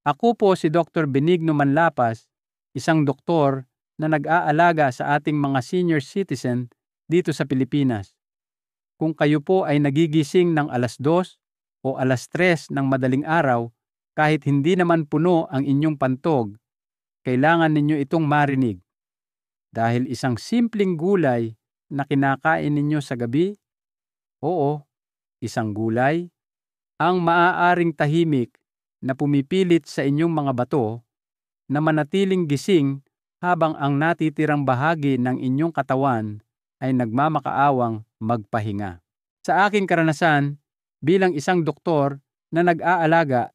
Ako po si Dr. Benigno Manlapas, isang doktor na nag-aalaga sa ating mga senior citizen dito sa Pilipinas. Kung kayo po ay nagigising ng 2:00 o 3:00 ng madaling araw, kahit hindi naman puno ang inyong pantog, kailangan ninyo itong marinig. Dahil isang simpleng gulay na kinakain ninyo sa gabi, oo, isang gulay, ang maaaring tahimik na pumipilit sa inyong mga bato na manatiling gising habang ang natitirang bahagi ng inyong katawan ay nagmamakaawang magpahinga. Sa aking karanasan bilang isang doktor na nag-aalaga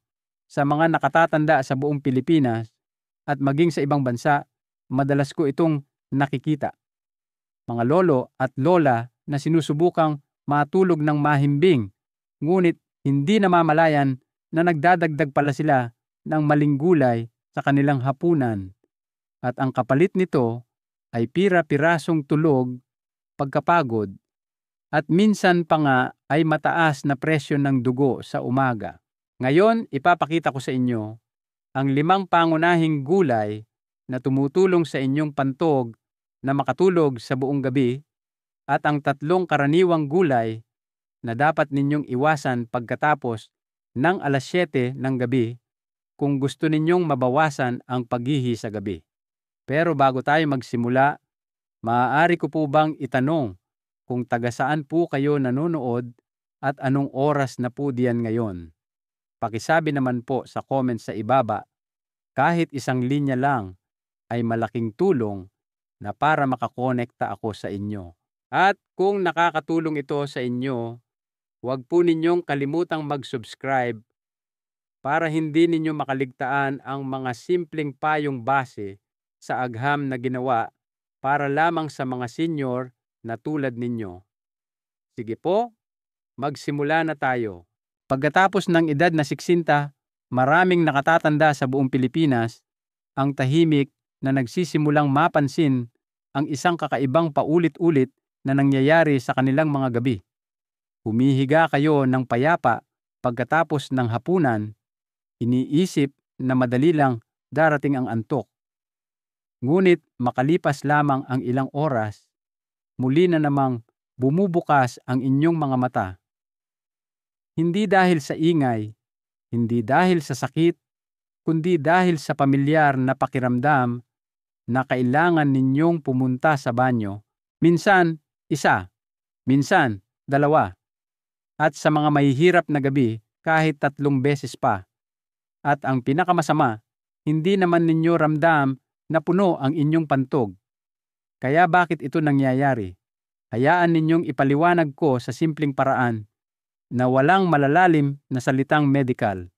sa mga nakatatanda sa buong Pilipinas at maging sa ibang bansa, madalas ko itong nakikita. Mga lolo at lola na sinusubukang matulog ng mahimbing, ngunit hindi namamalayan na nagdadagdag pala sila ng maling gulay sa kanilang hapunan. At ang kapalit nito ay pira-pirasong tulog, pagkapagod, at minsan pa nga ay mataas na presyo ng dugo sa umaga. Ngayon, ipapakita ko sa inyo ang 5 pangunahing gulay na tumutulong sa inyong pantog na makatulog sa buong gabi at ang 3 karaniwang gulay na dapat ninyong iwasan pagkatapos ng 7:00 ng gabi kung gusto ninyong mabawasan ang paghihi sa gabi. Pero bago tayo magsimula, maaari ko po bang itanong kung taga saan po kayo nanonood at anong oras na po diyan ngayon? Pakisabi naman po sa comment sa ibaba, kahit isang linya lang ay malaking tulong na para makakonekta ako sa inyo. At kung nakakatulong ito sa inyo, huwag po ninyong kalimutang mag-subscribe para hindi ninyo makaligtaan ang mga simpleng payong base sa agham na ginawa para lamang sa mga senior na tulad ninyo. Sige po, magsimula na tayo. Pagkatapos ng edad na 60, maraming nakatatanda sa buong Pilipinas ang tahimik na nagsisimulang mapansin ang isang kakaibang paulit-ulit na nangyayari sa kanilang mga gabi. Humihiga kayo ng payapa pagkatapos ng hapunan, iniisip na madali lang darating ang antok. Ngunit makalipas lamang ang ilang oras, muli na namang bumubukas ang inyong mga mata. Hindi dahil sa ingay, hindi dahil sa sakit, kundi dahil sa pamilyar na pakiramdam na kailangan ninyong pumunta sa banyo. Minsan, 1, minsan, 2, at sa mga mahihirap na gabi, kahit 3 beses pa. At ang pinakamasama, hindi naman ninyo ramdam na puno ang inyong pantog. Kaya bakit ito nangyayari? Hayaan ninyong ipaliwanag ko sa simpleng paraan na walang malalalim na salitang medikal.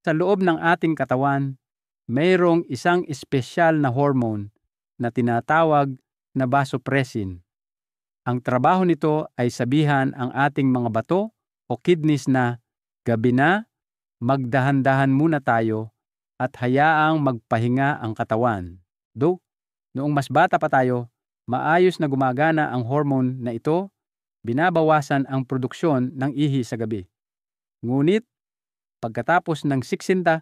Sa loob ng ating katawan, mayroong isang espesyal na hormone na tinatawag na vasopressin. Ang trabaho nito ay sabihan ang ating mga bato o kidneys na, gabi na, magdahan-dahan muna tayo at hayaang magpahinga ang katawan. Noong mas bata pa tayo, maayos na gumagana ang hormone na ito, binabawasan ang produksyon ng ihi sa gabi. Ngunit, pagkatapos ng 60,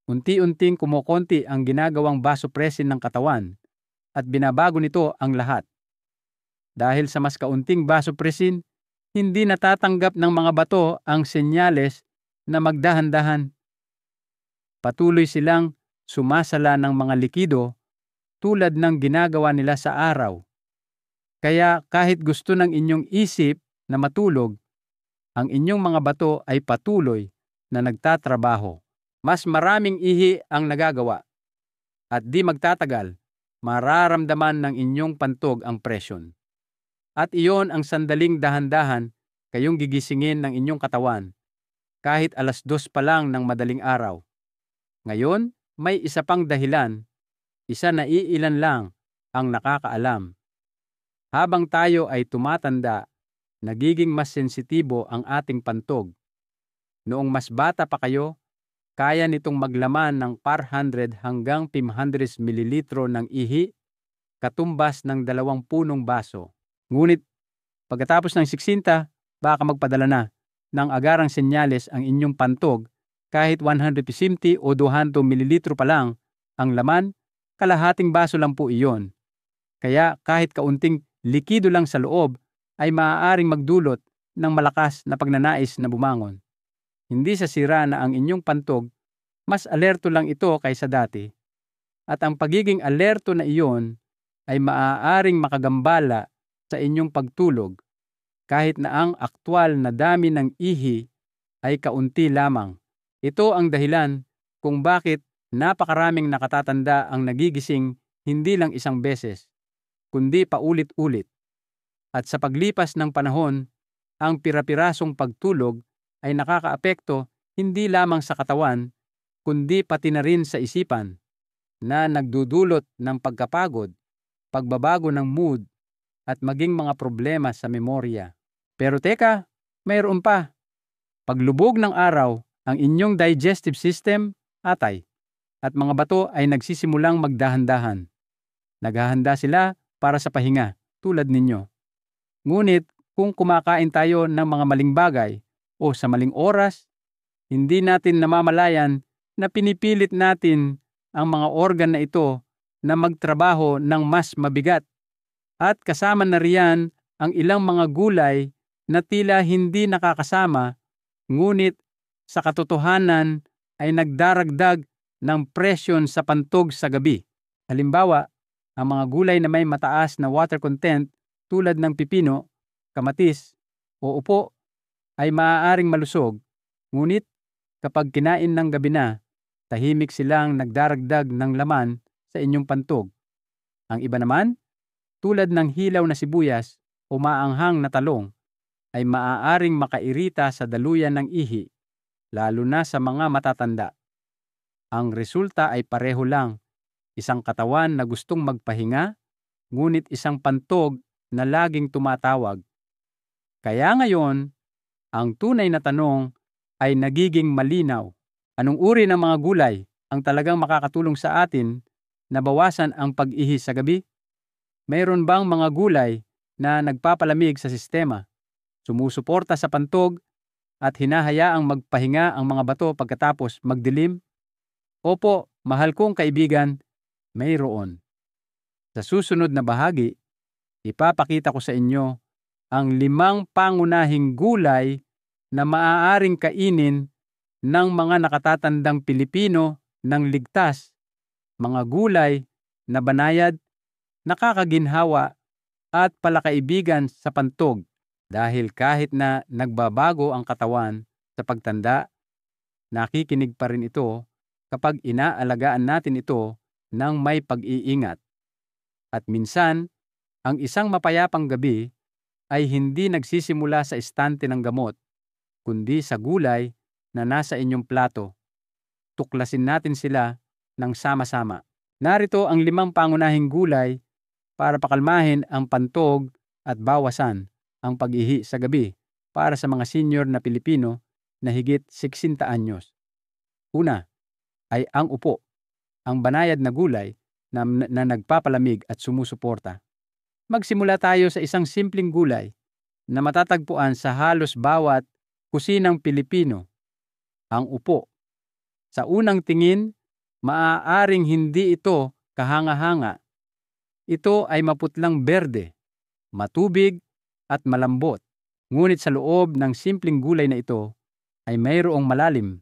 unti-unting kumukonti ang ginagawang vasopressin ng katawan at binabago nito ang lahat. Dahil sa mas kaunting vasopressin, hindi natatanggap ng mga bato ang senyales na magdahan-dahan. Patuloy silang sumasala ng mga likido tulad ng ginagawa nila sa araw. Kaya kahit gusto ng inyong isip na matulog, ang inyong mga bato ay patuloy na nagtatrabaho. Mas maraming ihi ang nagagawa. At di magtatagal, mararamdaman ng inyong pantog ang presyon. At iyon ang sandaling dahan-dahan kayong gigisingin ng inyong katawan, kahit 2:00 pa lang ng madaling araw. Ngayon, may isa pang dahilan, isa na iilan lang ang nakakaalam. Habang tayo ay tumatanda, nagiging mas sensitibo ang ating pantog. Noong mas bata pa kayo, kaya nitong maglaman ng 400 hanggang 500 mililitro ng ihi, katumbas ng 2 punong baso. Ngunit, pagkatapos ng 60, baka magpadala na ng agarang senyales ang inyong pantog, kahit 150 o 200 mililitro pa lang ang laman, kalahating baso lang po iyon. Kaya kahit kaunting likido lang sa loob ay maaaring magdulot ng malakas na pagnanais na bumangon. Hindi sa sira na ang inyong pantog, mas alerto lang ito kaysa dati. At ang pagiging alerto na iyon ay maaaring makagambala sa inyong pagtulog kahit na ang aktwal na dami ng ihi ay kaunti lamang. Ito ang dahilan kung bakit napakaraming nakatatanda ang nagigising hindi lang isang beses, kundi paulit-ulit. At sa paglipas ng panahon, ang pira-pirasong pagtulog ay nakakaapekto hindi lamang sa katawan, kundi pati na rin sa isipan, na nagdudulot ng pagkapagod, pagbabago ng mood, at maging mga problema sa memorya. Pero teka, mayroon pa. Paglubog ng araw, ang inyong digestive system, atay, at mga bato ay nagsisimulang magdahan-dahan. Naghahanda sila para sa pahinga, tulad ninyo. Ngunit kung kumakain tayo ng mga maling bagay o sa maling oras, hindi natin namamalayan na pinipilit natin ang mga organ na ito na magtrabaho ng mas mabigat. At kasama na riyan ang ilang mga gulay na tila hindi nakakasama, ngunit sa katotohanan ay nagdaragdag ng presyon sa pantog sa gabi. Halimbawa, ang mga gulay na may mataas na water content tulad ng pipino, kamatis, o upo ay maaaring malusog, ngunit kapag kinain ng gabi na, tahimik silang nagdaragdag ng laman sa inyong pantog. Ang iba naman, tulad ng hilaw na sibuyas o maanghang na talong, ay maaaring makairita sa daluyan ng ihi, lalo na sa mga matatanda. Ang resulta ay pareho lang, isang katawan na gustong magpahinga, ngunit isang pantog na laging tumatawag. Kaya ngayon, ang tunay na tanong ay nagiging malinaw. Anong uri ng mga gulay ang talagang makakatulong sa atin na bawasan ang pag-ihi sa gabi? Mayroon bang mga gulay na nagpapalamig sa sistema, sumusuporta sa pantog, at hinahayaang magpahinga ang mga bato pagkatapos magdilim? Opo, mahal kong kaibigan, mayroon. Sa susunod na bahagi, ipapakita ko sa inyo ang 5 pangunahing gulay na maaaring kainin ng mga nakatatandang Pilipino ng ligtas, mga gulay na banayad, nakakaginhawa, at palakaibigan sa pantog. Dahil kahit na nagbabago ang katawan sa pagtanda, nakikinig pa rin ito kapag inaalagaan natin ito ng may pag-iingat. At minsan, ang isang mapayapang gabi ay hindi nagsisimula sa estante ng gamot, kundi sa gulay na nasa inyong plato. Tuklasin natin sila ng sama-sama. Narito ang 5 pangunahing gulay para pakalmahin ang pantog at bawasan ang pag-ihi sa gabi para sa mga senior na Pilipino na higit 60 anyos. Una ay ang upo, ang banayad na gulay na nagpapalamig at sumusuporta. Magsimula tayo sa isang simpleng gulay na matatagpuan sa halos bawat kusinang Pilipino, ang upo. Sa unang tingin, maaaring hindi ito kahanga-hanga. Ito ay maputlang berde, matubig at malambot. Ngunit sa loob ng simpleng gulay na ito ay mayroong malalim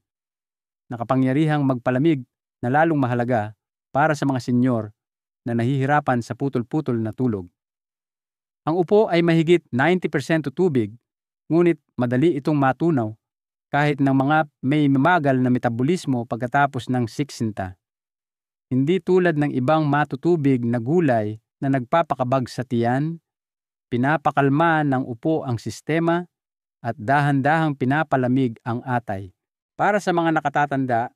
na kapangyarihang magpalamig na lalong mahalaga para sa mga senyor na nahihirapan sa putol-putol na tulog. Ang upo ay mahigit 90% tubig, ngunit madali itong matunaw kahit ng mga may mabagal na metabolismo pagkatapos ng 60. Hindi tulad ng ibang matutubig na gulay na nagpapakabag sa tiyan, pinapakalma ng upo ang sistema at dahan-dahang pinapalamig ang atay. Para sa mga nakatatanda,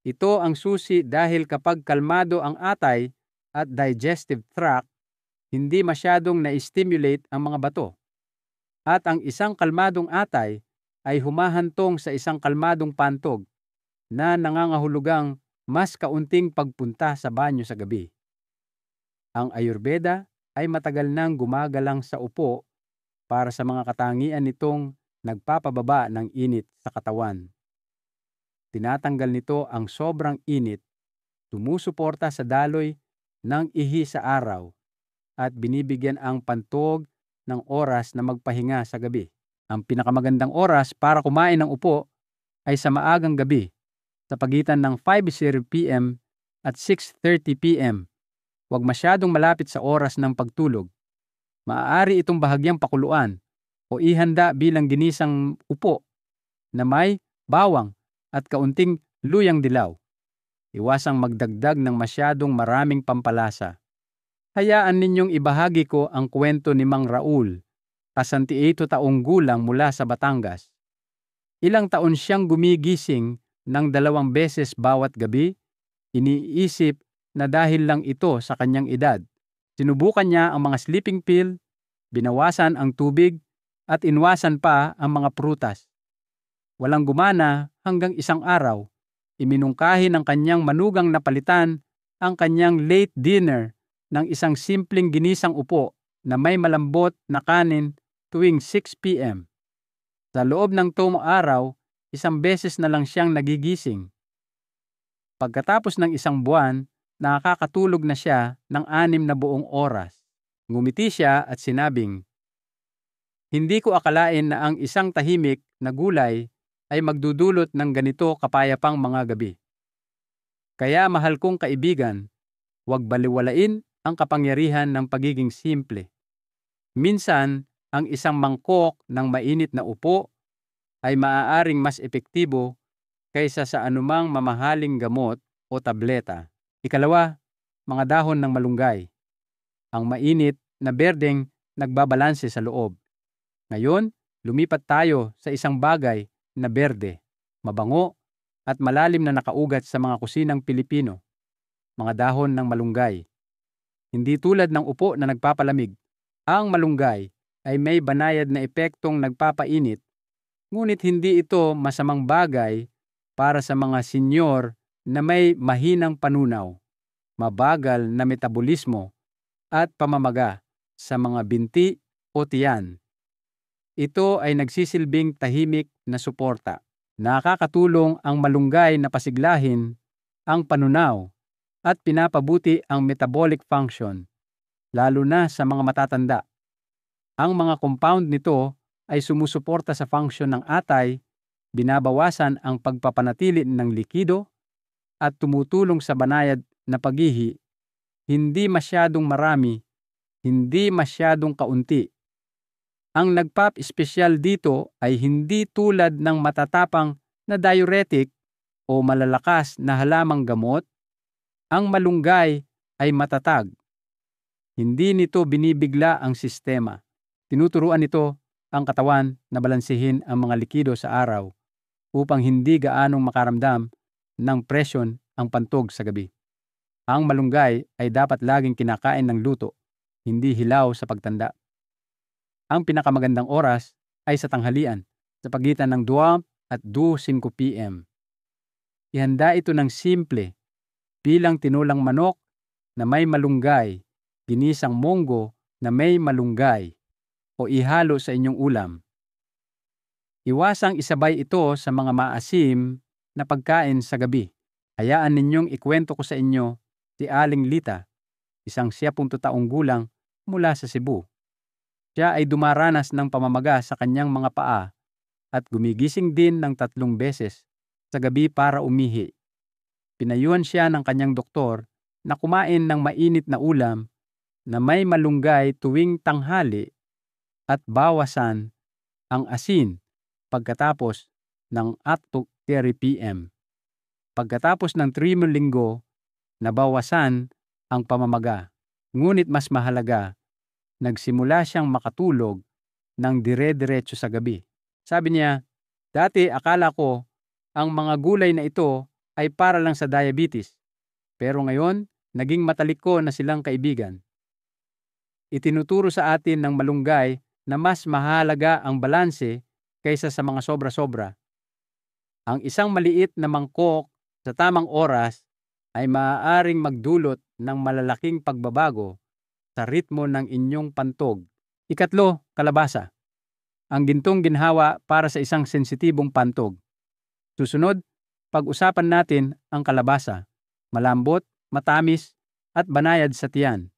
ito ang susi dahil kapag kalmado ang atay at digestive tract, hindi masyadong na-stimulate ang mga bato. At ang isang kalmadong atay ay humahantong sa isang kalmadong pantog na nangangahulugang mas kaunting pagpunta sa banyo sa gabi. Ang Ayurveda ay matagal nang gumagalang sa upo para sa mga katangian nitong nagpapababa ng init sa katawan. Tinatanggal nito ang sobrang init, sumusuporta sa daloy ng ihi sa araw, at binibigyan ang pantog ng oras na magpahinga sa gabi. Ang pinakamagandang oras para kumain ng upo ay sa maagang gabi, sa pagitan ng 5:00 p.m. at 6:30 p.m. Huwag masyadong malapit sa oras ng pagtulog. Maaari itong bahagyang pakuluan o ihanda bilang ginisang upo na may bawang at kaunting luyang dilaw. Iwasang magdagdag ng masyadong maraming pampalasa. Hayaan ninyong ibahagi ko ang kwento ni Mang Raul, 68 taong gulang mula sa Batangas. Ilang taon siyang gumigising ng 2 beses bawat gabi. Iniisip na dahil lang ito sa kanyang edad. Sinubukan niya ang mga sleeping pill, binawasan ang tubig, at inwasan pa ang mga prutas. Walang gumana hanggang isang araw. Iminungkahi ng kanyang manugang na palitan ang kanyang late dinner ng isang simpleng ginisang upo na may malambot na kanin tuwing 6 p.m. Sa loob ng tumong araw, 1 beses na lang siyang nagigising. Pagkatapos ng 1 buwan, nakakatulog na siya ng 6 na buong oras. Ngumiti siya at sinabing, "Hindi ko akalain na ang isang tahimik na gulay ay magdudulot ng ganito kapayapang mga gabi. Kaya mahal kong kaibigan, huwag baliwalain ang kapangyarihan ng pagiging simple. Minsan, ang isang mangkok ng mainit na upo ay maaaring mas epektibo kaysa sa anumang mamahaling gamot o tableta." Ikalawa, mga dahon ng malunggay. Ang mainit na berdeng nagbabalanse sa loob. Ngayon, lumipat tayo sa isang bagay na berde, mabango, at malalim na nakaugat sa mga kusinang Pilipino. Mga dahon ng malunggay. Hindi tulad ng upo na nagpapalamig, ang malunggay ay may banayad na epektong nagpapainit, ngunit hindi ito masamang bagay para sa mga senyor na may mahinang panunaw, mabagal na metabolismo, at pamamaga sa mga binti o tiyan. Ito ay nagsisilbing tahimik na suporta. Nakakatulong ang malunggay na pasiglahin ang panunaw at pinapabuti ang metabolic function, lalo na sa mga matatanda. Ang mga compound nito ay sumusuporta sa function ng atay, binabawasan ang pagpapanatili ng likido, at tumutulong sa banayad na paghihi, hindi masyadong marami, hindi masyadong kaunti. Ang nagpap-espesyal dito ay hindi tulad ng matatapang na diuretic o malalakas na halamang gamot. Ang malunggay ay matatag. Hindi nito binibigla ang sistema. Tinuturuan nito ang katawan na balansehin ang mga likido sa araw upang hindi gaanong makaramdam ng presyon ang pantog sa gabi. Ang malunggay ay dapat laging kinakain ng luto, hindi hilaw sa pagtanda. Ang pinakamagandang oras ay sa tanghalian, sa pagitan ng 2 at 2:05 p.m. Ihanda ito ng simple, bilang tinulang manok na may malunggay, ginisang munggo na may malunggay, o ihalo sa inyong ulam. Iwasang isabay ito sa mga maasim na pagkain sa gabi. Hayaan ninyong ikwento ko sa inyo si Aling Lita, isang 70 taong gulang mula sa Cebu. Siya ay dumaranas ng pamamaga sa kanyang mga paa at gumigising din ng 3 beses sa gabi para umihi. Pinayuhan siya ng kanyang doktor na kumain ng mainit na ulam na may malunggay tuwing tanghali at bawasan ang asin pagkatapos ng 8:30 p.m. Pagkatapos ng 3 linggo, nabawasan ang pamamaga. Ngunit mas mahalaga, nagsimula siyang makatulog ng dire-diretso sa gabi. Sabi niya, "Dati akala ko ang mga gulay na ito ay para lang sa diabetes. Pero ngayon, naging mataliko na silang kaibigan." Itinuturo sa atin ng malunggay na mas mahalaga ang balanse kaysa sa mga sobra-sobra. Ang isang maliit na mangkok sa tamang oras ay maaaring magdulot ng malalaking pagbabago sa ritmo ng inyong pantog. Ikatlo, kalabasa. Ang gintong ginhawa para sa isang sensitibong pantog. Susunod, pag-usapan natin ang kalabasa. Malambot, matamis, at banayad sa tiyan.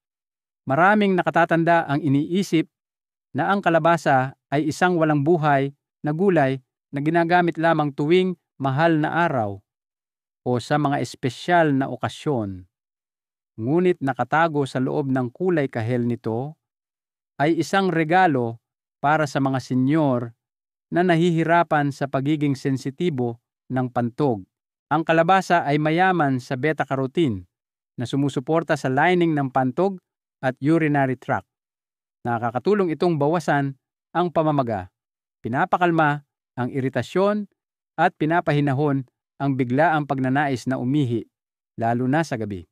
Maraming nakatatanda ang iniisip na ang kalabasa ay isang walang buhay na gulay na ginagamit lamang tuwing mahal na araw o sa mga espesyal na okasyon. Ngunit nakatago sa loob ng kulay kahel nito ay isang regalo para sa mga senyor na nahihirapan sa pagiging sensitibo ng pantog. Ang kalabasa ay mayaman sa beta-carotene na sumusuporta sa lining ng pantog at urinary tract. Nakakatulong itong bawasan ang pamamaga, pinapakalma ang iritasyon at pinapahinahon ang biglaang pagnanais na umihi, lalo na sa gabi.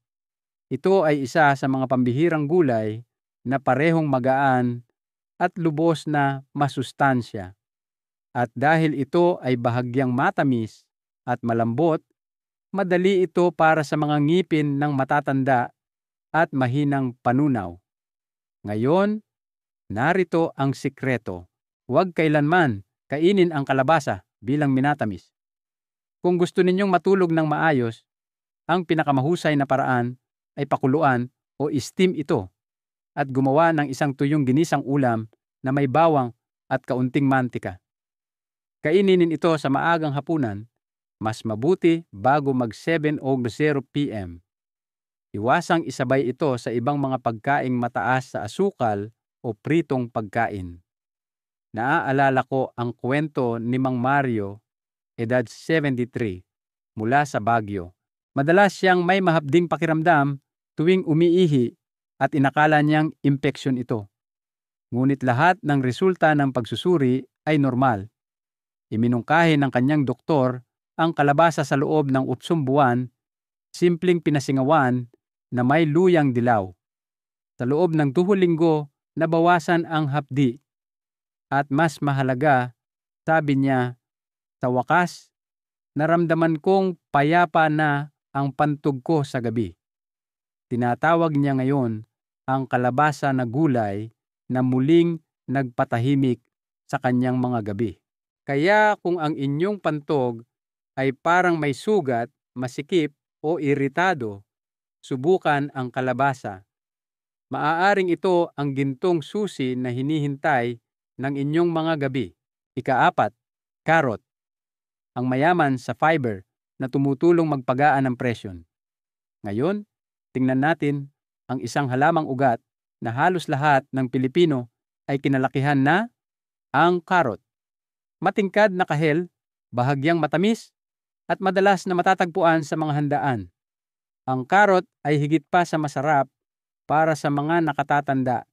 Ito ay isa sa mga pambihirang gulay na parehong magaan at lubos na masustansya. At dahil ito ay bahagyang matamis at malambot, madali ito para sa mga ngipin ng matatanda at mahinang panunaw. Ngayon, narito ang sikreto. Huwag kailanman kainin ang kalabasa bilang minatamis. Kung gusto ninyong matulog ng maayos, ang pinakamahusay na paraan ay pakuluan o steam ito at gumawa ng isang tuyong ginisang ulam na may bawang at kaunting mantika. Kainin ito sa maagang hapunan, mas mabuti bago mag 7:00 p.m. Iwasang isabay ito sa ibang mga pagkaing mataas sa asukal o pritong pagkain. Naaalala ko ang kwento ni Mang Mario, edad 73, mula sa Baguio. Madalas siyang may mahapding pakiramdam tuwing umiihi at inakala niyang impeksyon ito. Ngunit lahat ng resulta ng pagsusuri ay normal. Iminungkahi ng kanyang doktor ang kalabasa sa loob ng 8 buwan, simpleng pinasingawan na may luyang dilaw. Sa loob ng 2 linggo, nabawasan ang hapdi. At mas mahalaga, sabi niya, sa wakas, naramdaman kong payapa na ang pantog ko sa gabi. Tinatawag niya ngayon ang kalabasa na gulay na muling nagpatahimik sa kanyang mga gabi. Kaya kung ang inyong pantog ay parang may sugat, masikip o iritado, subukan ang kalabasa. Maaaring ito ang gintong susi na hinihintay ng inyong mga gabi. Ika-4, carrot. Ang mayaman sa fiber na tumutulong magpagaan ng presyon. Ngayon, tingnan natin ang isang halamang ugat na halos lahat ng Pilipino ay kinalakihan na ang carrot. Matingkad na kahel, bahagyang matamis, at madalas na matatagpuan sa mga handaan. Ang carrot ay higit pa sa masarap para sa mga nakatatanda.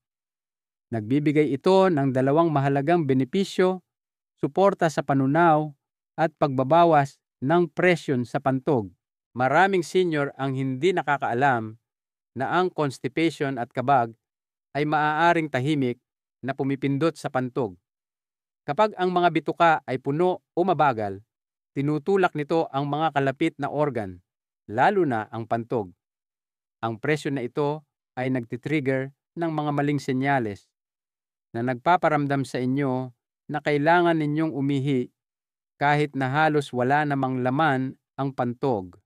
Nagbibigay ito ng 2 mahalagang benepisyo, suporta sa panunaw at pagbabawas ng presyon sa pantog. Maraming senior ang hindi nakakaalam na ang constipation at kabag ay maaaring tahimik na pumipindot sa pantog. Kapag ang mga bituka ay puno o mabagal, tinutulak nito ang mga kalapit na organ, lalo na ang pantog. Ang presyon na ito ay nagtitrigger ng mga maling senyales na nagpaparamdam sa inyo na kailangan ninyong umihi kahit na halos wala namang laman ang pantog.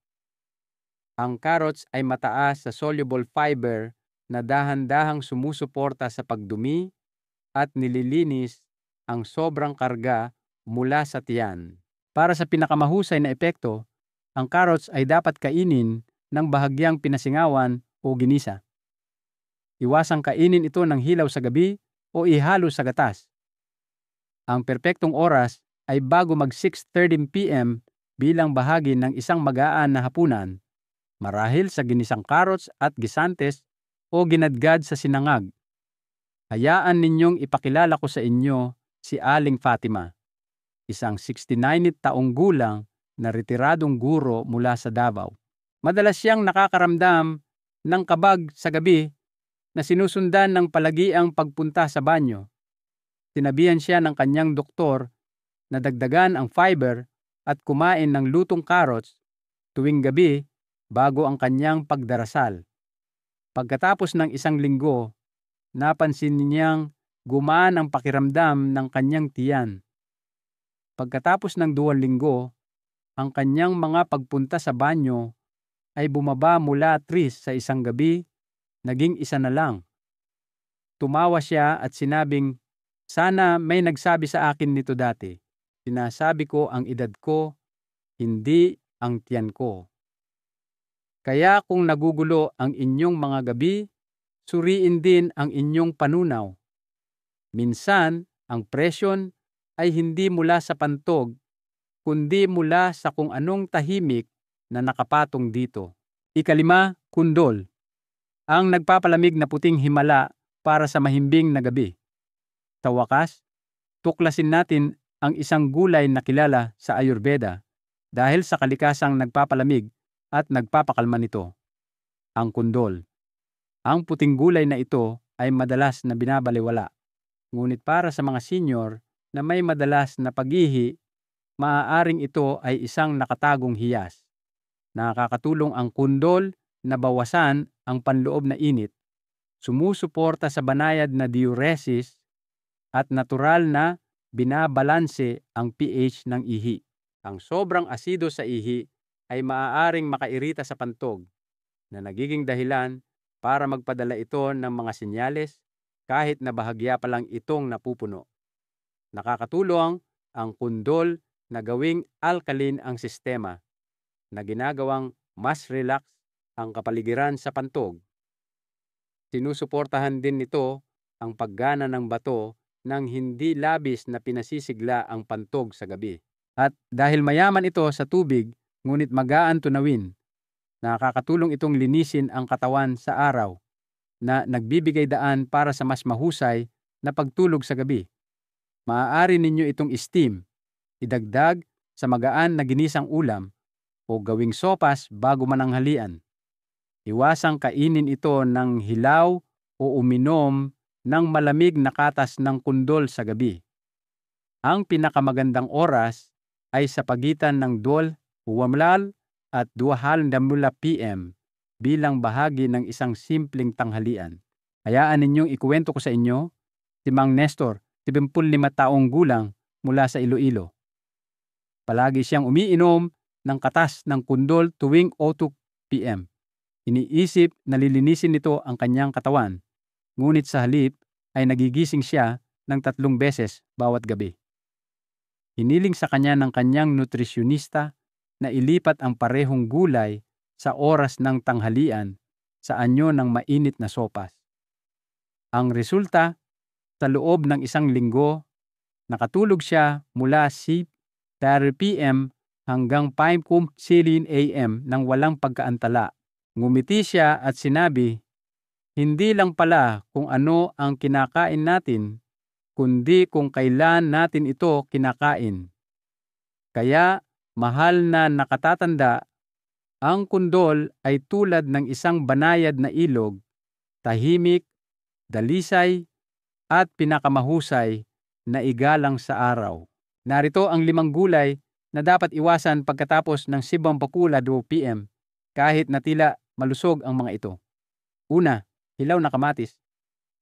Ang carrots ay mataas sa soluble fiber na dahan-dahang sumusuporta sa pagdumi at nililinis ang sobrang karga mula sa tiyan. Para sa pinakamahusay na epekto, ang carrots ay dapat kainin ng bahagyang pinasingawan o ginisa. Iwasang kainin ito ng hilaw sa gabi o ihalo sa gatas. Ang perpektong oras ay bago mag 6:30 p.m. bilang bahagi ng isang magaan na hapunan, marahil sa ginisang carrots at gisantes o ginadgad sa sinangag. Hayaan ninyong ipakilala ko sa inyo si Aling Fatima, isang 69 taong gulang na retiradong guro mula sa Davao. Madalas siyang nakakaramdam ng kabag sa gabi na sinusundan ng palagiang pagpunta sa banyo. Sinabihan siya ng kanyang doktor na dagdagan ang fiber at kumain ng lutong carrots tuwing gabi bago ang kanyang pagdarasal. Pagkatapos ng 1 linggo, napansin niyang gumaan ang pakiramdam ng kanyang tiyan. Pagkatapos ng 2 linggo, ang kanyang mga pagpunta sa banyo ay bumaba mula 3 sa isang gabi, naging 1 na lang. Tumawa siya at sinabing, "Sana may nagsabi sa akin nito dati. Sinasabi ko ang edad ko, hindi ang tiyan ko." Kaya kung nagugulo ang inyong mga gabi, suriin din ang inyong panunaw. Minsan, ang presyon ay hindi mula sa pantog, kundi mula sa kung anong tahimik na nakapatong dito. 5, kundol. Ang nagpapalamig na puting himala para sa mahimbing na gabi. Sa wakas, tuklasin natin ang isang gulay na kilala sa Ayurveda dahil sa kalikasang nagpapalamig at nagpapakalma nito, ang kundol. Ang puting gulay na ito ay madalas na binabalewala. Ngunit para sa mga senior na may madalas na pag-ihi, maaaring ito ay isang nakatagong hiyas. Nakakatulong ang kundol na bawasan ang panloob na init, sumusuporta sa banayad na diuresis at natural na binabalanse ang pH ng ihi. Ang sobrang asido sa ihi ay maaaring makairita sa pantog na nagiging dahilan para magpadala ito ng mga senyales kahit na bahagya pa lang itong napupuno. Nakakatulong ang kundol na gawing alkaline ang sistema na ginagawang mas relax ang kapaligiran sa pantog. Sinusuportahan din nito ang paggana ng bato nang hindi labis na pinasisigla ang pantog sa gabi. At dahil mayaman ito sa tubig, ngunit magaan tunawin, nakakatulong itong linisin ang katawan sa araw na nagbibigay daan para sa mas mahusay na pagtulog sa gabi. Maaari ninyo itong steam, idagdag sa magaan na ginisang ulam o gawing sopas bago mananghalian. Iwasang kainin ito ng hilaw o uminom ng malamig na katas ng kundol sa gabi. Ang pinakamagandang oras ay sa pagitan ng 12:00 at 2:00 PM bilang bahagi ng isang simpleng tanghalian. Hayaan ninyong ikuwento ko sa inyo si Mang Nestor, 75 taong gulang mula sa Iloilo. Palagi siyang umiinom ng katas ng kundol tuwing 2 PM. Iniisip na lilinisin nito ang kanyang katawan, ngunit sa halip ay nagigising siya ng 3 beses bawat gabi. Hiniling sa kanya ng kanyang nutrisyonista na ilipat ang parehong gulay sa oras ng tanghalian sa anyo ng mainit na sopas. Ang resulta, sa loob ng 1 linggo, nakatulog siya mula 6:30 PM hanggang 5:00 AM nang walang pagkaantala. Ngumiti siya at sinabi, "Hindi lang pala kung ano ang kinakain natin, kundi kung kailan natin ito kinakain." Kaya, mahal na nakatatanda, ang kundol ay tulad ng isang banayad na ilog, tahimik, dalisay, at pinakamahusay na igalang sa araw. Narito ang 5 gulay na dapat iwasan pagkatapos ng 7:00 PM kahit na tila malusog ang mga ito. Una, hilaw na kamatis,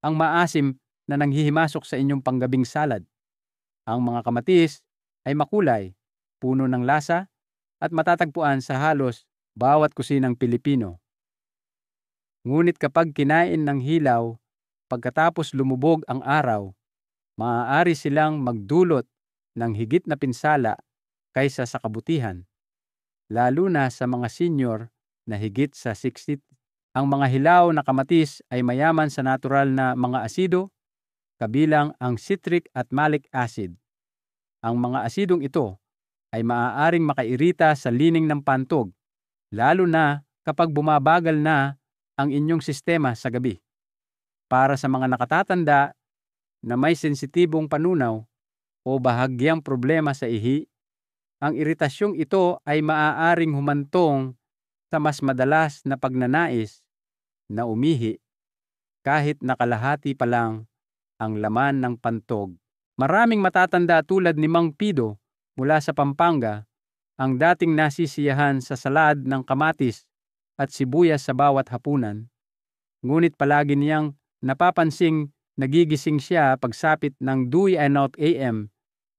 ang maasim na nanghihimasok sa inyong panggabing salad. Ang mga kamatis ay makulay, puno ng lasa, at matatagpuan sa halos bawat kusinang Pilipino. Ngunit kapag kinain ng hilaw, pagkatapos lumubog ang araw, maaari silang magdulot ng higit na pinsala kaysa sa kabutihan, lalo na sa mga senior na higit sa 60. Ang mga hilaw na kamatis ay mayaman sa natural na mga asido, kabilang ang citric at malic acid. Ang mga asidong ito ay maaaring makairita sa lining ng pantog, lalo na kapag bumabagal na ang inyong sistema sa gabi. Para sa mga nakatatanda na may sensitibong panunaw o bahagyang problema sa ihi, ang iritasyong ito ay maaaring humantong sa mas madalas na pagnanais na umihi kahit nakalahati pa lang ang laman ng pantog. Maraming matatanda tulad ni Mang Pido mula sa Pampanga ang dating nasisiyahan sa salad ng kamatis at sibuyas sa bawat hapunan. Ngunit palagi niyang napapansing nagigising siya pagsapit ng 2:00 AM,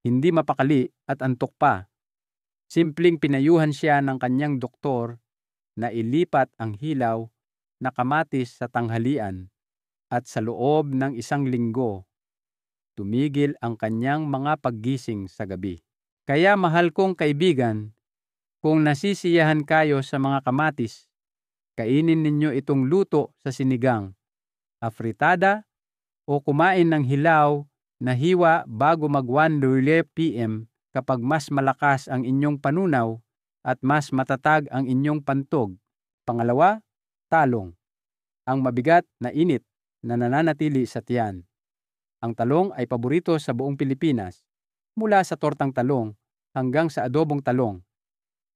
hindi mapakali at antok pa. Simpleng pinayuhan siya ng kanyang doktor na ilipat ang hilaw na kamatis sa tanghalian at sa loob ng 1 linggo, tumigil ang kanyang mga paggising sa gabi. Kaya mahal kong kaibigan, kung nasisiyahan kayo sa mga kamatis, kainin ninyo itong luto sa sinigang, afritada, o kumain ng hilaw na hiwa bago mag 1 p.m. kapag mas malakas ang inyong panunaw at mas matatag ang inyong pantog. Pangalawa, talong. Ang mabigat na init na nananatili sa tiyan. Ang talong ay paborito sa buong Pilipinas, mula sa tortang talong hanggang sa adobong talong.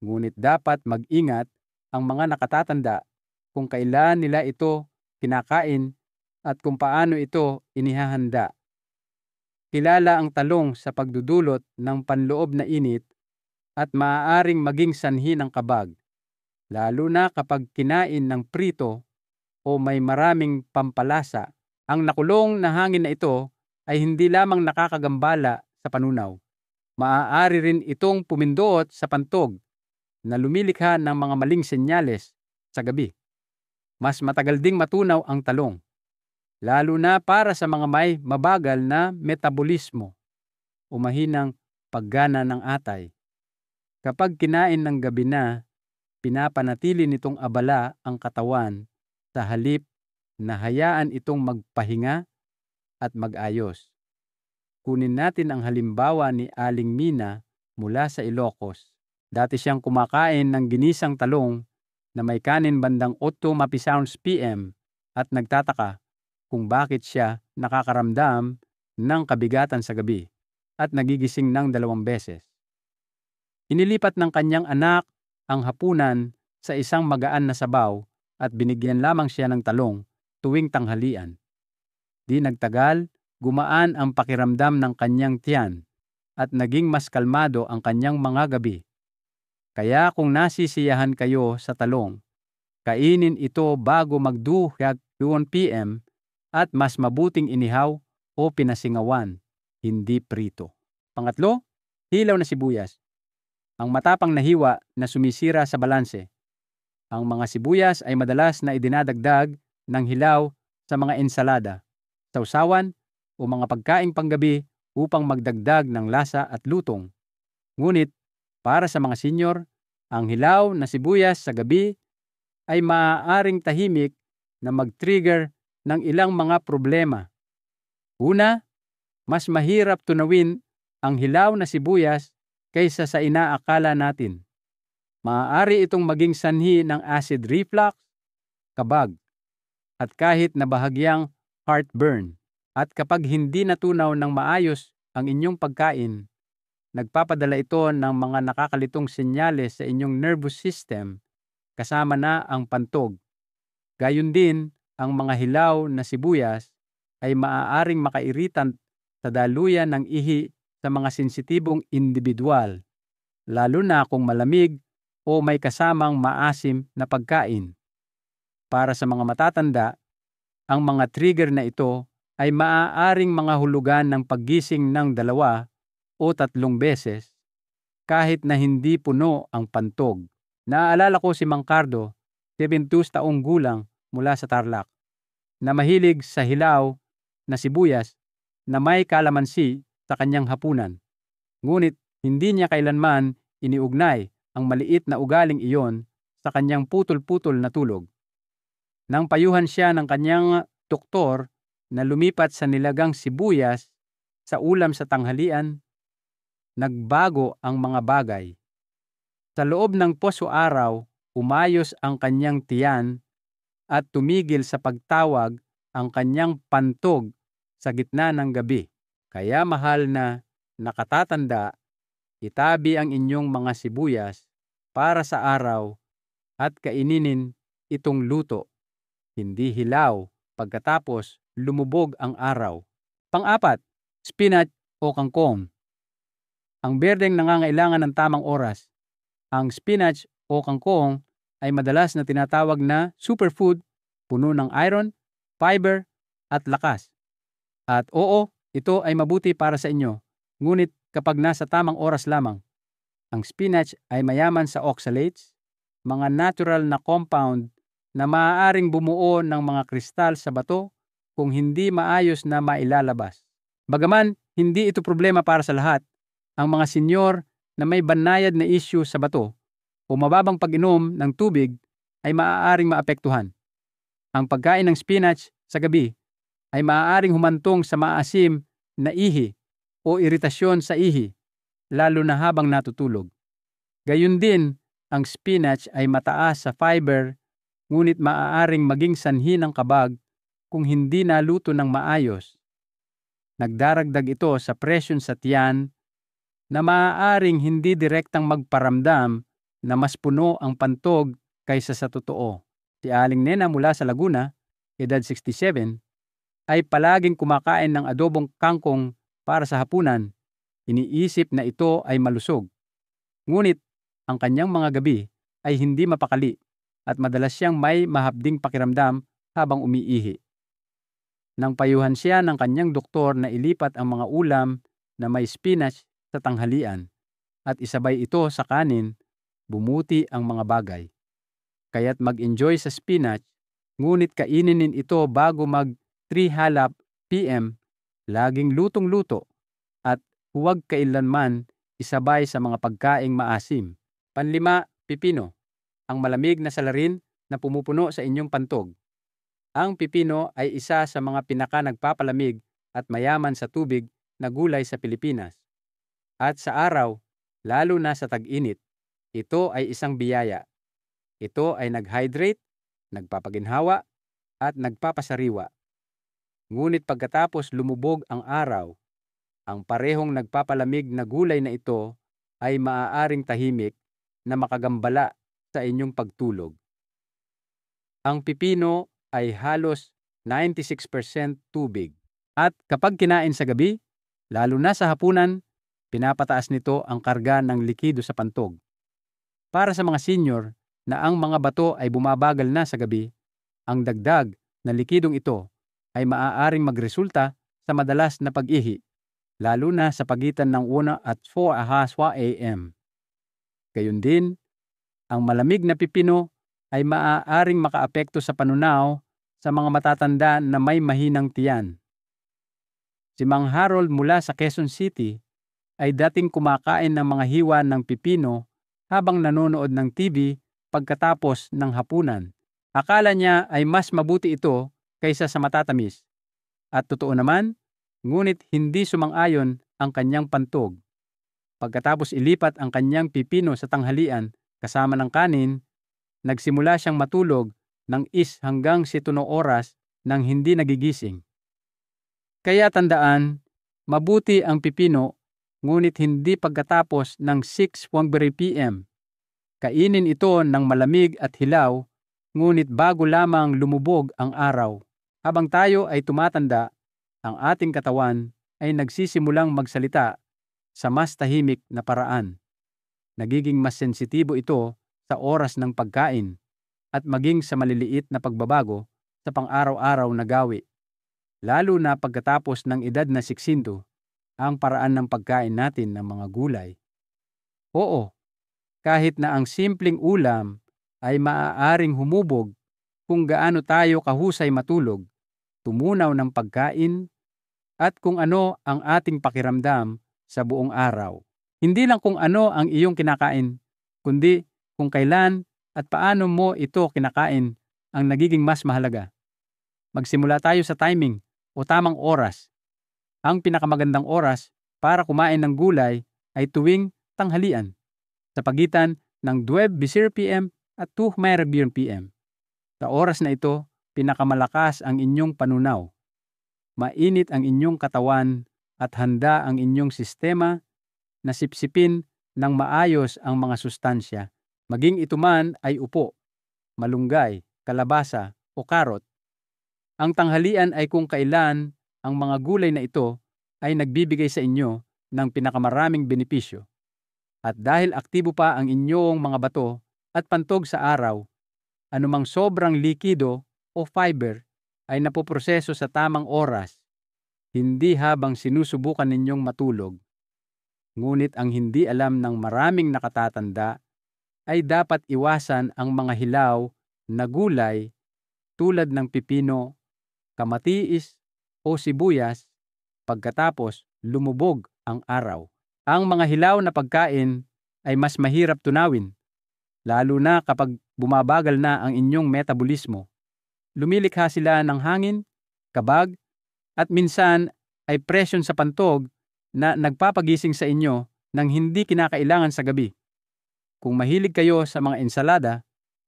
Ngunit dapat mag-ingat ang mga nakatatanda kung kailan nila ito kinakain at kung paano ito inihahanda. Kilala ang talong sa pagdudulot ng panloob na init at maaaring maging sanhi ng kabag, lalo na kapag kinain ng prito o may maraming pampalasa. Ang nakulong na hangin na ito ay hindi lamang nakakagambala sa panunaw. Maaari rin itong pumindot sa pantog na lumilikha ng mga maling senyales sa gabi. Mas matagal ding matunaw ang talong, lalo na para sa mga may mabagal na metabolismo o mahinang paggana ng atay. Kapag kinain ng gabi na, pinapanatili nitong abala ang katawan sa halip na hayaan itong magpahinga at mag-ayos. Kunin natin ang halimbawa ni Aling Mina mula sa Ilocos. Dati siyang kumakain ng ginisang talong na may kanin bandang 8 mapisounds PM at nagtataka kung bakit siya nakakaramdam ng kabigatan sa gabi at nagigising ng 2 beses. Inilipat ng kanyang anak ang hapunan sa isang magaan na sabaw at binigyan lamang siya ng talong tuwing tanghalian. Di nagtagal, gumaan ang pakiramdam ng kanyang tiyan at naging mas kalmado ang kanyang mga gabi. Kaya kung nasisiyahan kayo sa talong, kainin ito bago mag-2 p.m. at mas mabuting inihaw o pinasingawan, hindi prito. Pangatlo, hilaw na sibuyas. Ang matapang na hiwa na sumisira sa balanse. Ang mga sibuyas ay madalas na idinadagdag ng hilaw sa mga ensalada, sausawan o mga pagkaing panggabi upang magdagdag ng lasa at lutong. Ngunit para sa mga senior, ang hilaw na sibuyas sa gabi ay maaaring tahimik na mag-trigger ng ilang mga problema. Una, mas mahirap tunawin ang hilaw na sibuyas kaysa sa inaakala natin. Maaari itong maging sanhi ng acid reflux, kabag, at kahit na bahagyang heartburn. At kapag hindi natunaw ng maayos ang inyong pagkain, nagpapadala ito ng mga nakakalitong senyales sa inyong nervous system, kasama na ang pantog. Gayon din, ang mga hilaw na sibuyas ay maaaring makairitant sa daluyan ng ihi sa mga sensitibong individual, lalo na kung malamig o may kasamang maasim na pagkain. Para sa mga matatanda, ang mga trigger na ito ay maaaring mga hulugan ng paggising ng 2 o 3 beses kahit na hindi puno ang pantog. Naaalala ko si Mang Cardo, 72 taong gulang mula sa Tarlac, na mahilig sa hilaw na sibuyas na may kalamansi sa kanyang hapunan. Ngunit hindi niya kailanman iniugnay ang maliit na ugaling iyon sa kanyang putol-putol na tulog. Nang payuhan siya ng kanyang doktor na lumipat sa nilagang sibuyas sa ulam sa tanghalian, nagbago ang mga bagay. Sa loob ng 8 araw, umayos ang kanyang tiyan at tumigil sa pagtawag ang kanyang pantog sa gitna ng gabi. Kaya mahal na nakatatanda, itabi ang inyong mga sibuyas para sa araw at kaininin itong luto, hindi hilaw pagkatapos lumubog ang araw. Pang-4, spinach o kangkong. Ang berdeng nangangailangan ng tamang oras. Ang spinach o kangkong ay madalas na tinatawag na superfood, puno ng iron, fiber, at lakas. At oo, ito ay mabuti para sa inyo, ngunit kapag nasa tamang oras lamang. Ang spinach ay mayaman sa oxalates, mga natural na compound na maaaring bumuo ng mga kristal sa bato kung hindi maayos na mailalabas. Bagaman hindi ito problema para sa lahat, ang mga senyor na may banayad na issue sa bato o mababang pag-inom ng tubig ay maaaring maapektuhan. Ang pagkain ng spinach sa gabi ay maaaring humantong sa maasim na ihi o iritasyon sa ihi, lalo na habang natutulog. Gayun din, ang spinach ay mataas sa fiber, ngunit maaaring maging sanhi ng kabag kung hindi naluto ng maayos. Nagdaragdag ito sa presyon sa tiyan na maaaring hindi direktang magparamdam na mas puno ang pantog kaysa sa totoo. Si Aling Nena mula sa Laguna, edad 67, ay palaging kumakain ng adobong kangkong para sa hapunan. Iniisip na ito ay malusog. Ngunit ang kanyang mga gabi ay hindi mapakali at madalas siyang may mahabding pakiramdam habang umiihi. Nang payuhan siya ng kanyang doktor na ilipat ang mga ulam na may spinach sa tanghalian at isabay ito sa kanin, bumuti ang mga bagay. Kaya't mag-enjoy sa spinach, ngunit kainin ito bago mag 3 halap PM, laging lutong-luto, at huwag kailanman isabay sa mga pagkaing maasim. Panlima, pipino, ang malamig na salarin na pumupuno sa inyong pantog. Ang pipino ay isa sa mga pinaka-nagpapalamig at mayaman sa tubig na gulay sa Pilipinas. At sa araw, lalo na sa tag-init, ito ay isang biyaya. Ito ay nag-hydrate, nagpapaginhawa, at nagpapasariwa. Ngunit pagkatapos lumubog ang araw, ang parehong nagpapalamig na gulay na ito ay maaaring tahimik na makagambala sa inyong pagtulog. Ang pipino ay halos 96% tubig. At kapag kinain sa gabi, lalo na sa hapunan, pinapataas nito ang karga ng likido sa pantog. Para sa mga senior na ang mga bato ay bumabagal na sa gabi, ang dagdag na likidong ito ay maaaring magresulta sa madalas na pag-ihi, lalo na sa pagitan ng 1 at 4 AM. Gayun din, ang malamig na pipino ay maaaring makaapekto sa panunaw sa mga matatanda na may mahinang tiyan. Si Mang Harold mula sa Quezon City ay dating kumakain ng mga hiwa ng pipino habang nanonood ng TV pagkatapos ng hapunan. Akala niya ay mas mabuti ito kaysa sa matatamis. At totoo naman, ngunit hindi sumang-ayon ang kanyang pantog. Pagkatapos ilipat ang kanyang pipino sa tanghalian kasama ng kanin, nagsimula siyang matulog ng 1 hanggang 7 oras nang hindi nagigising. Kaya tandaan, mabuti ang pipino, ngunit hindi pagkatapos ng 6 PM. Kainin ito ng malamig at hilaw, ngunit bago lamang lumubog ang araw. Habang tayo ay tumatanda, ang ating katawan ay nagsisimulang magsalita sa mas tahimik na paraan. Nagiging mas sensitibo ito sa oras ng pagkain at maging sa maliliit na pagbabago sa pang-araw-araw na gawi. Lalo na pagkatapos ng edad na 60, ang paraan ng pagkain natin ng mga gulay. Oo, kahit na ang simpleng ulam ay maaaring humubog kung gaano tayo kahusay matulog, tumunaw ng pagkain, at kung ano ang ating pakiramdam sa buong araw. Hindi lang kung ano ang iyong kinakain, kundi kung kailan at paano mo ito kinakain ang nagiging mas mahalaga. Magsimula tayo sa timing o tamang oras. Ang pinakamagandang oras para kumain ng gulay ay tuwing tanghalian, sa pagitan ng 12 PM at 2 PM. Sa oras na ito, pinakamalakas ang inyong panunaw. Mainit ang inyong katawan at handa ang inyong sistema na sipsipin ng maayos ang mga sustansya. Maging ito man ay upo, malunggay, kalabasa o karot. Ang tanghalian ay kung kailan ang mga gulay na ito ay nagbibigay sa inyo ng pinakamaraming benepisyo. At dahil aktibo pa ang inyong mga bato at pantog sa araw, anumang sobrang likido o fiber ay napoproseso sa tamang oras, hindi habang sinusubukan ninyong matulog. Ngunit ang hindi alam ng maraming nakatatanda ay dapat iwasan ang mga hilaw na gulay tulad ng pipino, kamatiis o sibuyas pagkatapos lumubog ang araw. Ang mga hilaw na pagkain ay mas mahirap tunawin, lalo na kapag bumabagal na ang inyong metabolismo. Lumilikha sila ng hangin, kabag, at minsan ay presyon sa pantog na nagpapagising sa inyo ng hindi kinakailangan sa gabi. Kung mahilig kayo sa mga ensalada,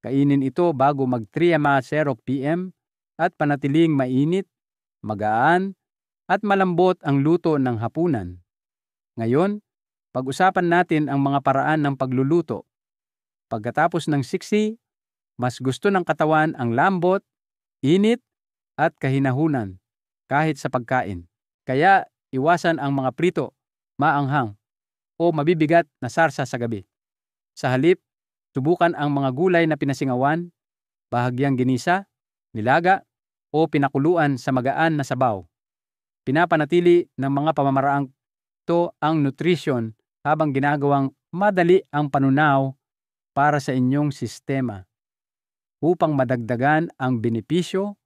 kainin ito bago mag 3:00 p.m. at panatiling mainit, magaan, at malambot ang luto ng hapunan. Ngayon, pag-usapan natin ang mga paraan ng pagluluto. Pagkatapos ng siksi, mas gusto ng katawan ang lambot, init, at kahinahunan kahit sa pagkain. Kaya iwasan ang mga prito, maanghang, o mabibigat na sarsa sa gabi. Sa halip, subukan ang mga gulay na pinasingawan, bahagyang ginisa, nilaga, o pinakuluan sa magaan na sabaw. Pinapanatili ng mga pamamaraang ito ang nutrisyon habang ginagawang madali ang panunaw para sa inyong sistema. Upang madagdagan ang benepisyo,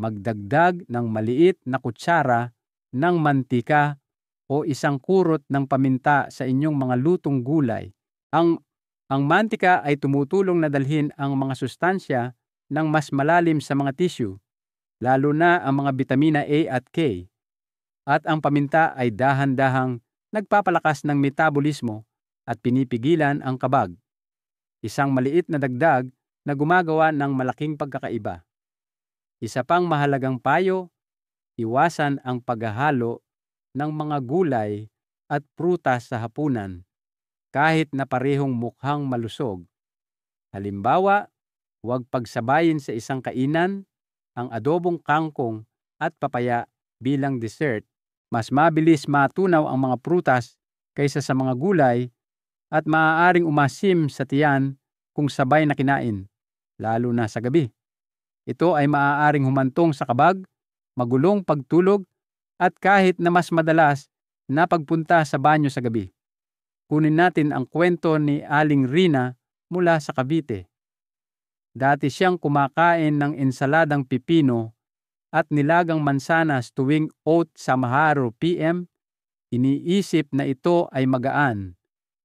magdagdag ng maliit na kutsara ng mantika o isang kurot ng paminta sa inyong mga lutong gulay. Ang mantika ay tumutulong na dalhin ang mga sustansya ng mas malalim sa mga tissue, lalo na ang mga bitamina A at K. At ang paminta ay dahan-dahang nagpapalakas ng metabolismo at pinipigilan ang kabag. Isang maliit na dagdag na gumagawa ng malaking pagkakaiba. Isa pang mahalagang payo, iwasan ang paghahalo ng mga gulay at prutas sa hapunan kahit na parehong mukhang malusog. Halimbawa, huwag pagsabayin sa isang kainan ang adobong kangkong at papaya bilang dessert. Mas mabilis matunaw ang mga prutas kaysa sa mga gulay at maaaring umasim sa tiyan kung sabay na kinain, lalo na sa gabi. Ito ay maaaring humantong sa kabag, magulong pagtulog, at kahit na mas madalas na pagpunta sa banyo sa gabi. Kunin natin ang kwento ni Aling Rina mula sa Cavite. Dati siyang kumakain ng ensaladang pipino at nilagang mansanas tuwing 8:00 p.m. Iniisip na ito ay magaan,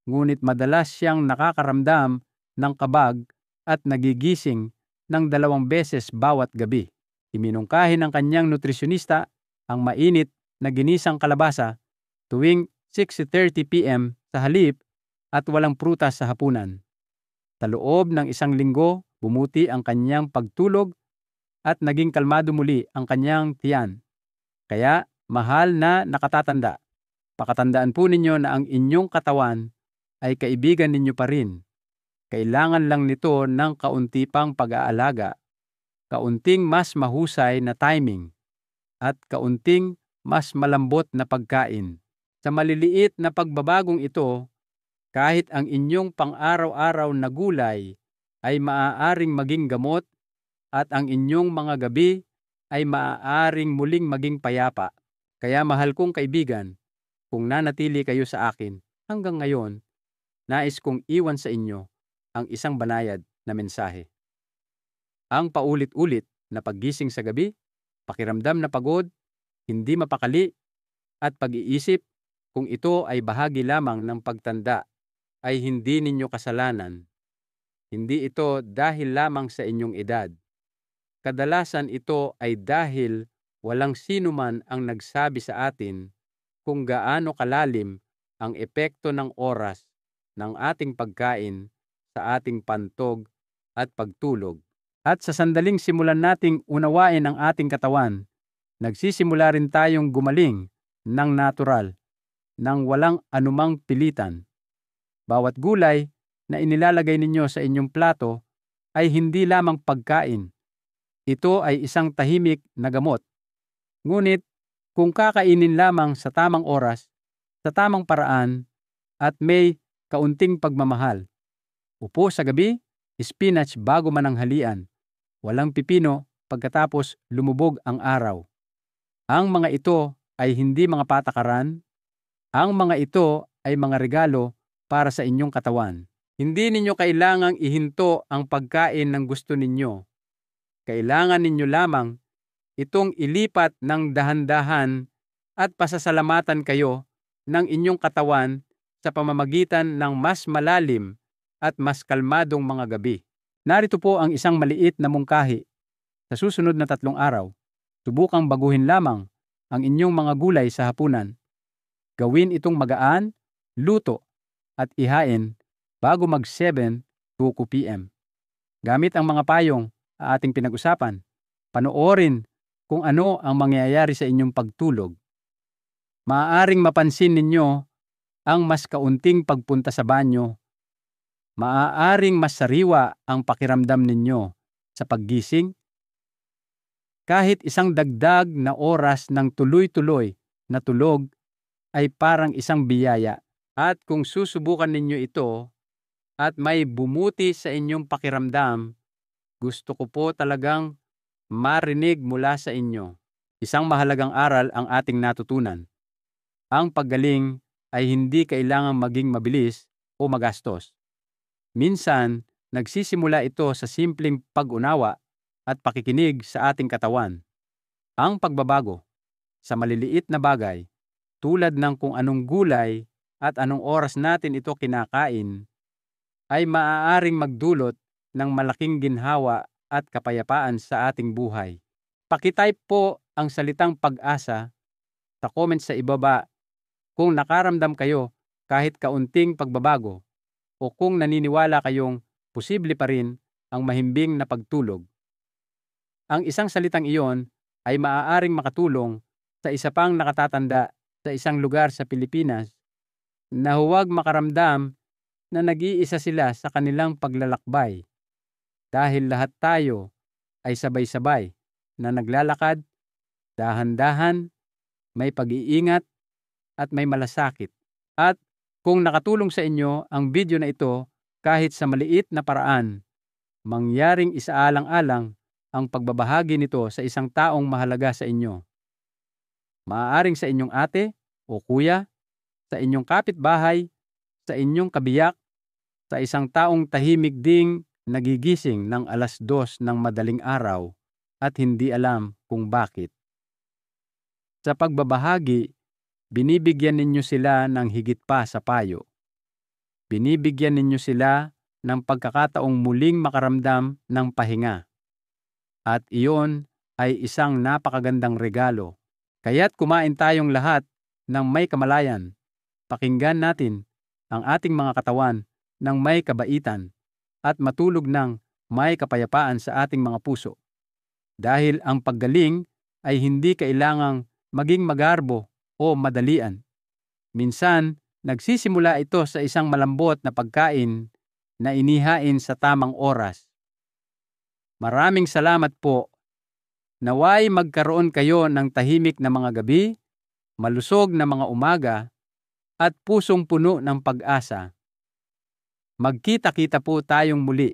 ngunit madalas siyang nakakaramdam ng kabag at nagigising ng 2 beses bawat gabi. Iminungkahi ng kanyang nutrisyonista ang mainit na ginisang kalabasa tuwing 6:30 p.m. sa halip at walang prutas sa hapunan. Sa loob ng 1 linggo, bumuti ang kanyang pagtulog at naging kalmado muli ang kanyang tiyan. Kaya, mahal na nakatatanda, pakatandaan po ninyo na ang inyong katawan ay kaibigan ninyo pa rin. Kailangan lang nito ng kaunti pang pag-aalaga, kaunting mas mahusay na timing, at kaunting mas malambot na pagkain. Sa maliliit na pagbabagong ito, kahit ang inyong pang-araw-araw na gulay ay maaaring maging gamot at ang inyong mga gabi ay maaaring muling maging payapa. Kaya mahal kong kaibigan, kung nanatili kayo sa akin hanggang ngayon, nais kong iwan sa inyo ang isang banayad na mensahe. Ang paulit-ulit na paggising sa gabi, pakiramdam na pagod, hindi mapakali, at pag-iisip kung ito ay bahagi lamang ng pagtanda ay hindi ninyo kasalanan. Hindi ito dahil lamang sa inyong edad. Kadalasan ito ay dahil walang sino man ang nagsabi sa atin kung gaano kalalim ang epekto ng oras ng ating pagkain sa ating pantog at pagtulog. At sa sandaling simulan nating unawain ang ating katawan, nagsisimula rin tayong gumaling ng natural, nang walang anumang pilitan. Bawat gulay na inilalagay ninyo sa inyong plato ay hindi lamang pagkain. Ito ay isang tahimik na gamot. Ngunit kung kakainin lamang sa tamang oras, sa tamang paraan, at may kaunting pagmamahal. Upo sa gabi, spinach bago mananghalian. Walang pipino pagkatapos lumubog ang araw. Ang mga ito ay hindi mga patakaran. Ang mga ito ay mga regalo para sa inyong katawan. Hindi ninyo kailangang ihinto ang pagkain ng gusto ninyo. Kailangan ninyo lamang itong ilipat ng dahan-dahan at pasasalamatan kayo ng inyong katawan sa pamamagitan ng mas malalim at mas kalmadong mga gabi. Narito po ang isang maliit na mungkahi. Sa susunod na 3 araw, subukang baguhin lamang ang inyong mga gulay sa hapunan. Gawin itong magaan, luto, at ihain bago mag 7:00 p.m. Gamit ang mga payong ating pinag-usapan, panoorin kung ano ang mangyayari sa inyong pagtulog. Maaaring mapansin ninyo ang mas kaunting pagpunta sa banyo. Maaaring mas sariwa ang pakiramdam ninyo sa paggising. Kahit isang dagdag na oras ng tuloy-tuloy na tulog ay parang isang biyaya. At kung susubukan ninyo ito at may bumuti sa inyong pakiramdam, gusto ko po talagang marinig mula sa inyo. Isang mahalagang aral ang ating natutunan. Ang paggaling ay hindi kailangang maging mabilis o magastos. Minsan, nagsisimula ito sa simpleng pag-unawa at pakikinig sa ating katawan. Ang pagbabago sa maliliit na bagay, tulad ng kung anong gulay at anong oras natin ito kinakain, ay maaaring magdulot ng malaking ginhawa at kapayapaan sa ating buhay. Pakitype po ang salitang pag-asa sa comment sa ibaba kung nakaramdam kayo kahit kaunting pagbabago o kung naniniwala kayong posible pa rin ang mahimbing na pagtulog. Ang isang salitang iyon ay maaaring makatulong sa isa pang nakatatanda sa isang lugar sa Pilipinas na huwag makaramdam na nag-iisa sila sa kanilang paglalakbay dahil lahat tayo ay sabay-sabay na naglalakad, dahan-dahan, may pag-iingat at may malasakit. At kung nakatulong sa inyo ang video na ito kahit sa maliit na paraan, mangyaring isaalang-alang ang pagbabahagi nito sa isang taong mahalaga sa inyo. Maaaring sa inyong ate o kuya, sa inyong kapitbahay, sa inyong kabiyak, sa isang taong tahimik ding nagigising ng 2:00 ng madaling araw at hindi alam kung bakit. Sa pagbabahagi, binibigyan ninyo sila ng higit pa sa payo. Binibigyan ninyo sila ng pagkakataong muling makaramdam ng pahinga. At iyon ay isang napakagandang regalo. Kaya't kumain tayong lahat ng may kamalayan. Pakinggan natin ang ating mga katawan ng may kabaitan at matulog ng may kapayapaan sa ating mga puso. Dahil ang paggaling ay hindi kailangang maging magarbo o madalian. Minsan, nagsisimula ito sa isang malambot na pagkain na inihain sa tamang oras. Maraming salamat po. Naway magkaroon kayo ng tahimik na mga gabi, malusog na mga umaga, at pusong puno ng pag-asa. Magkita-kita po tayong muli